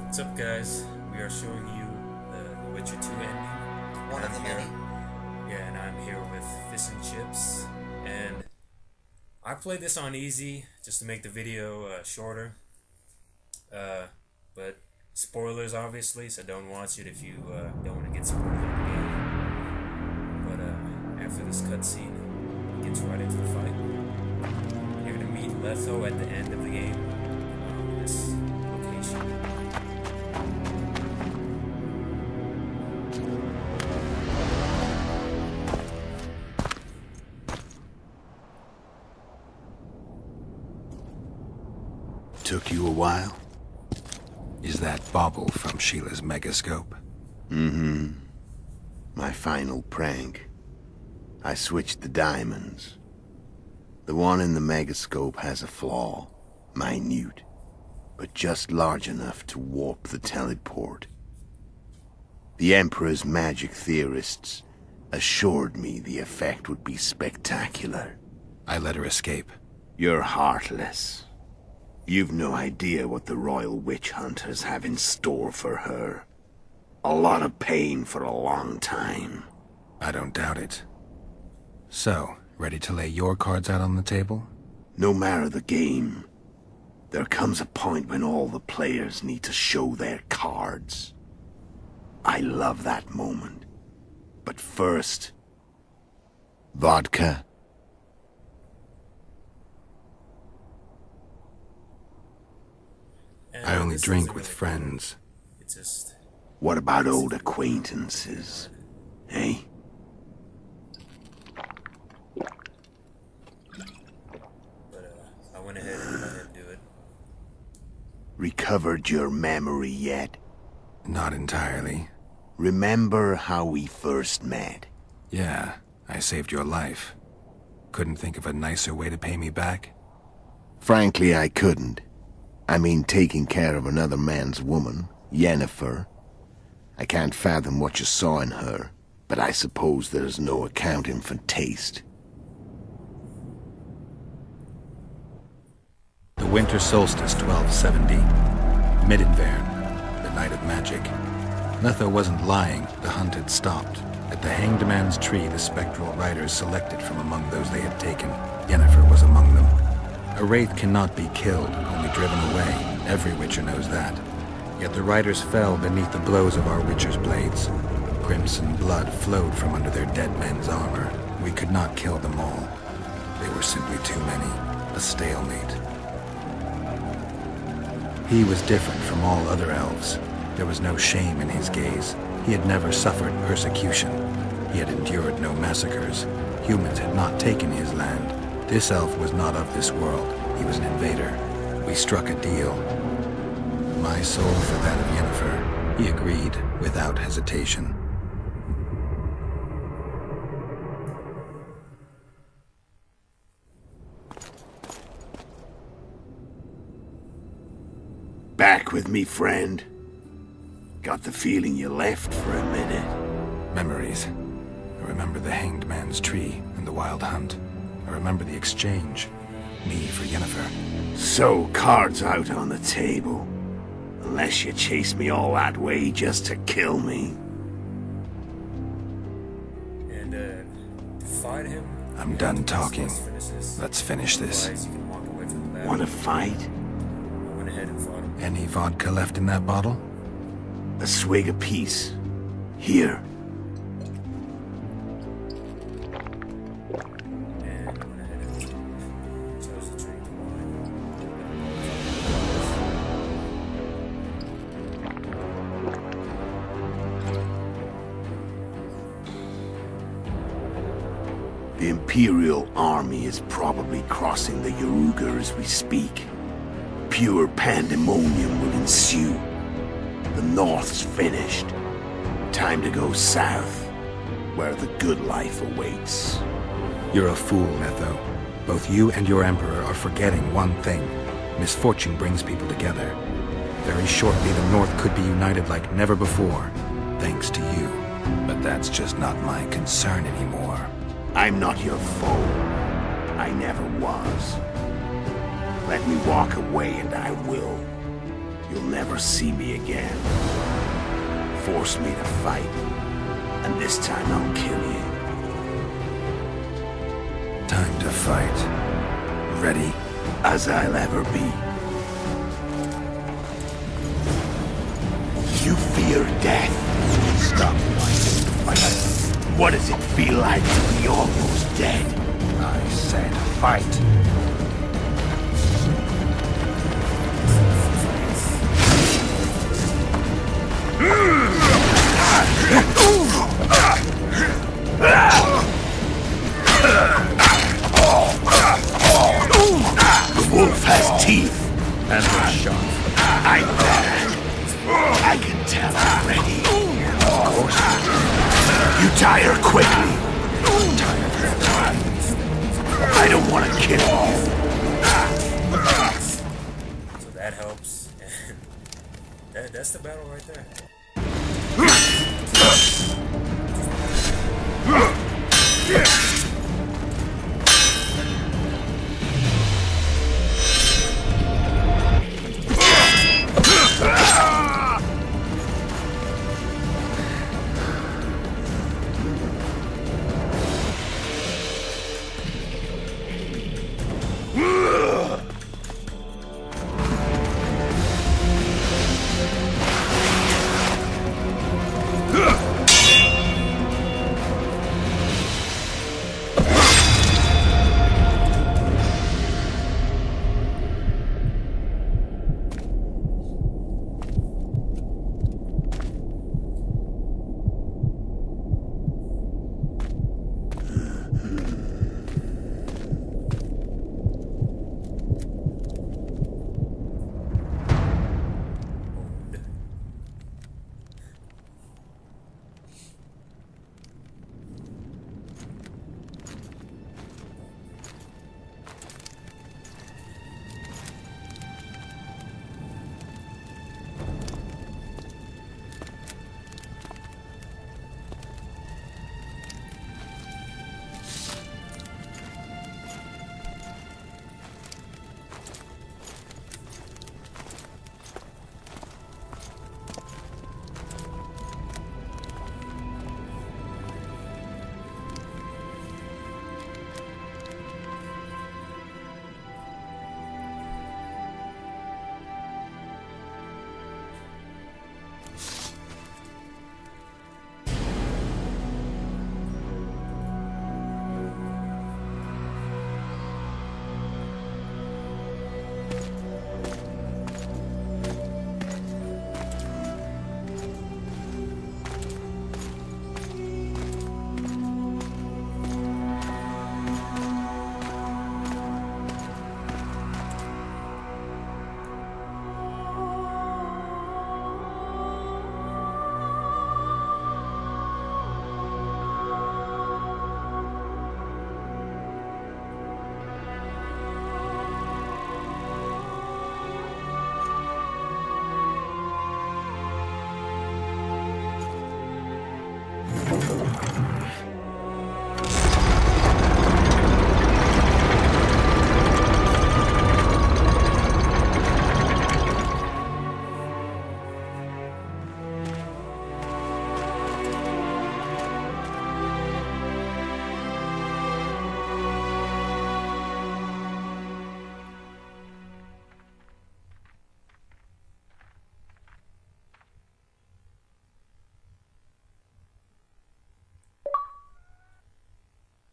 What's up, guys? We are showing you the Witcher 2 ending. One of the many. Yeah, and I'm here with Fish and Chips. And I played this on easy just to make the video shorter. But spoilers, obviously, so don't watch it if you don't want to get spoiled on the game. But after this cutscene, it gets right into the fight. You're gonna meet Letho at the end of the game on this location. Took you a while? Is that bauble from Sheila's megascope? Mm-hmm. My final prank. I switched the diamonds. The one in the megascope has a flaw. Minute. But just large enough to warp the teleport. The Emperor's magic theorists assured me the effect would be spectacular. I let her escape. You're heartless. You've no idea what the royal witch hunters have in store for her. A lot of pain for a long time. I don't doubt it. So, ready to lay your cards out on the table? No matter the game, there comes a point when all the players need to show their cards. I love that moment. But first, vodka. I only drink with friends. It's just... What about old acquaintances? Eh? But I went ahead and let him do it. Recovered your memory yet? Not entirely. Remember how we first met? Yeah, I saved your life. Couldn't think of a nicer way to pay me back? Frankly, I couldn't. I mean, taking care of another man's woman, Yennefer. I can't fathom what you saw in her, but I suppose there's no accounting for taste. The winter solstice 1270. Midinvern, the night of magic. Letho wasn't lying, the hunt had stopped. At the Hanged Man's Tree, the spectral riders selected from among those they had taken. Yennefer was among them. A wraith cannot be killed, only driven away. Every Witcher knows that. Yet the riders fell beneath the blows of our Witcher's blades. Crimson blood flowed from under their dead men's armor. We could not kill them all. They were simply too many. A stalemate. He was different from all other elves. There was no shame in his gaze. He had never suffered persecution. He had endured no massacres. Humans had not taken his land. This elf was not of this world. He was an invader. We struck a deal. My soul for that of Yennefer. He agreed without hesitation. Back with me, friend. Got the feeling you left for a minute. Memories. I remember the Hanged Man's Tree and the Wild Hunt. I remember the exchange. Me for Yennefer. So, cards out on the table. Unless you chase me all that way just to kill me. And to fight him... I'm done talking. Let's Let's finish this. Otherwise, you can walk away from the battle. Want to fight? I went ahead and fought him. Any vodka left in that bottle? A swig apiece. Here. And I went ahead and chose to drink wine. The Imperial army is probably crossing the Yaruga as we speak. Pure pandemonium will ensue. The North's finished. Time to go south, where the good life awaits. You're a fool, Letho. Both you and your Emperor are forgetting one thing. Misfortune brings people together. Very shortly, the North could be united like never before, thanks to you. But that's just not my concern anymore. I'm not your foe. I never was. Let me walk away and I will. You'll never never see me again. Force me to fight, and this time I'll kill you. Time to fight. Ready? As I'll ever be. You fear death. Stop fighting. What does it feel like to be almost dead? I said fight. The wolf has teeth. And a shot. I'm bad. I can tell already. Of course. You tire quickly. I don't want to kill you. So that helps. And that's the battle right there.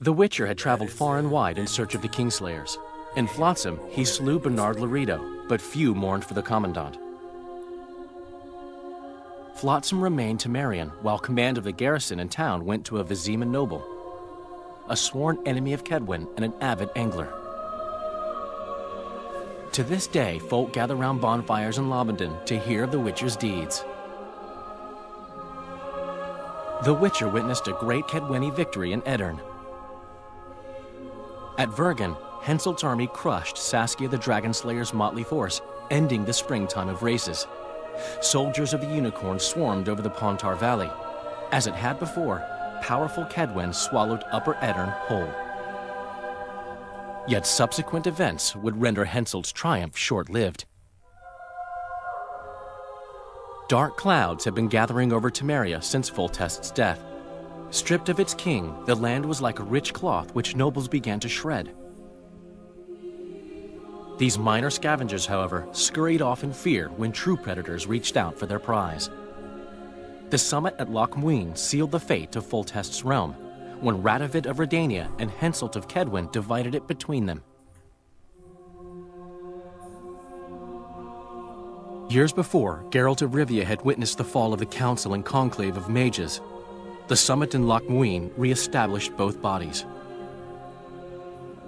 The Witcher had traveled far and wide in search of the Kingslayers. In Flotsam, he slew Bernard Laredo, but few mourned for the Commandant. Flotsam remained to Marion, while command of the garrison and town went to a Vizima noble, a sworn enemy of Kedwen and an avid angler. To this day, folk gather round bonfires in Lobenden to hear of the Witcher's deeds. The Witcher witnessed a great Kedweni victory in Edirn. At Vergen, Henselt's army crushed Saskia the Dragonslayer's motley force, ending the springtime of races. Soldiers of the Unicorn swarmed over the Pontar Valley. As it had before, powerful Kedwen swallowed Upper Edirn whole. Yet subsequent events would render Henselt's triumph short-lived. Dark clouds had been gathering over Temeria since Foltest's death. Stripped of its king, the land was like a rich cloth which nobles began to shred. These minor scavengers, however, scurried off in fear when true predators reached out for their prize. The summit at Loch Muin sealed the fate of Foltest's realm, when Radovid of Redania and Henselt of Kedwin divided it between them. Years before, Geralt of Rivia had witnessed the fall of the Council and Conclave of Mages. The summit in Loch Muin re-established both bodies,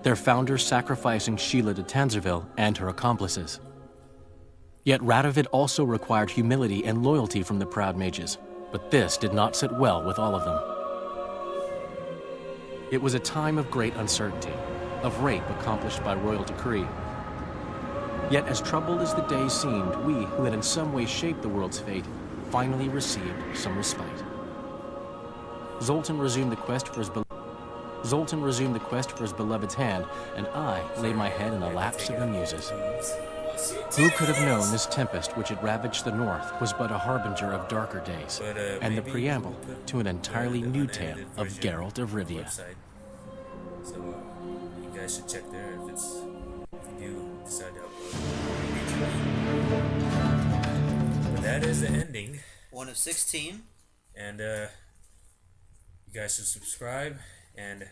their founders sacrificing Sheila de Tanzerville and her accomplices. Yet Radovid also required humility and loyalty from the proud mages, but this did not sit well with all of them. It was a time of great uncertainty, of rape accomplished by royal decree. Yet as troubled as the days seemed, we, who had in some way shaped the world's fate, finally received some respite. Zoltan resumed the quest for his beloved's hand, and I laid my head in the laps of the muses. Who could have known this tempest which had ravaged the north was but a harbinger of darker days, and the preamble to an entirely new tale of Geralt of Rivia. So you guys should check there if you do decide to upload. But that is the ending. 1 of 16. And you guys should subscribe and